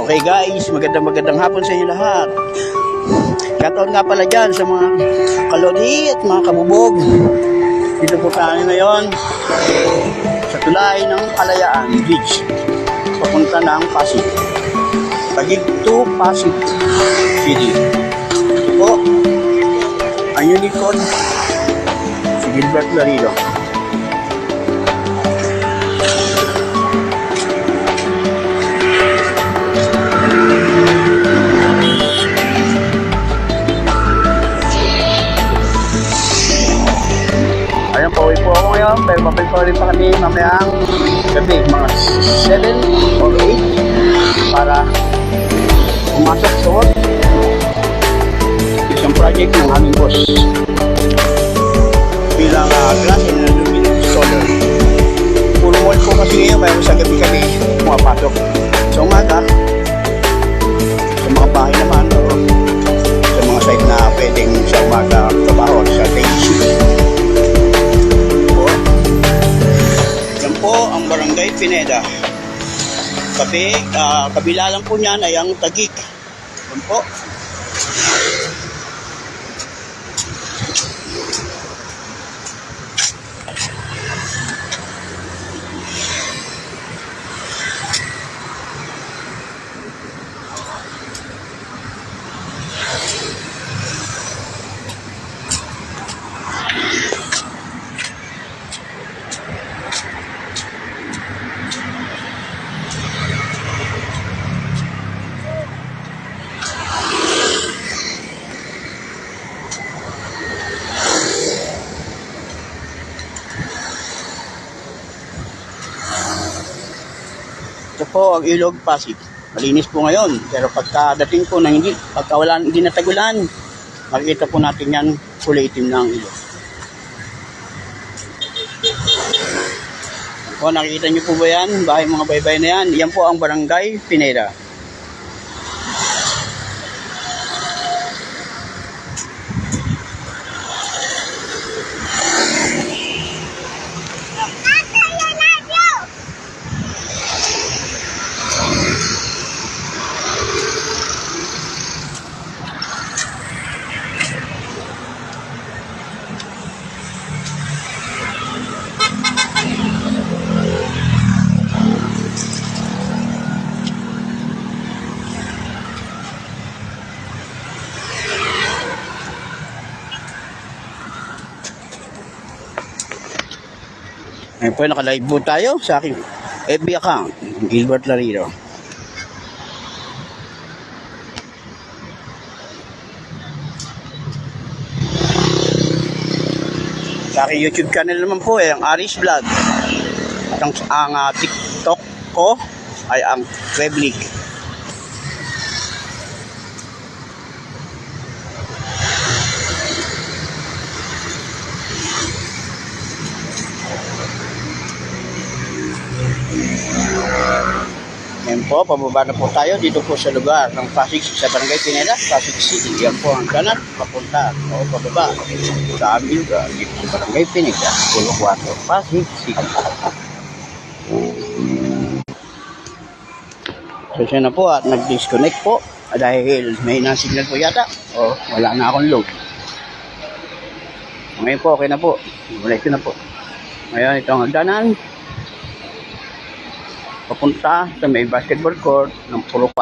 Okay guys, magandang hapon sa inyo lahat. Shoutout nga pala dyan sa mga kalodi at mga kabubog. Dito po tayo ngayon sa tulay ng Kalayaan Beach. Papunta ng Pasig. Taguig to Pasig City. Ito po, ang unicorn, si Gilbert Laredo. Ayan, pauwi po ako ngayon, pero mabalik pa rin pa kami mamayang gabi, mga 7 or 8 para pumasok sa isang project ng aming boss bilang glass and aluminum installer. Puro mall po kasi ngayon, kaya sa gabi kami pumapasok. Sa umaga, sa mga bahay naman o sa mga site na pwedeng sa umaga trabaho sa day shift. Po ang Barangay Pineda. Kabila lang po niyan ay ang Taguig. Yan po. Ito po ang Ilog Pasig. Malinis po ngayon, pero pagkadating po na hindi natagulan, makikita po natin yan, kulay itim na ang ilog. O, nakikita nyo po ba yan? Bahay mga baybay na yan. Yan po ang Barangay Pineda. Ngayon po, naka-live po tayo sa aking FB account, Gilbert Laredo. Sa aking YouTube channel naman po ang Aris Vlog. At ang TikTok ko ay ang Weblig. Ngayon po, pababa na po tayo dito po sa lugar ng Pasig, sa Barangay Pineda, Pasig City. Yan po ang kanan, papunta o pababa sa aming lugar dito sa Barangay Pineda, Pulo 4, Pasig City. So siya na po at nag-disconnect po dahil may na-signal po yata o wala na akong load. Ngayon po, okay na po. Wala ito na po. Ngayon, ito ang hagdanan papunta sa may basketball court ng Pulo 4.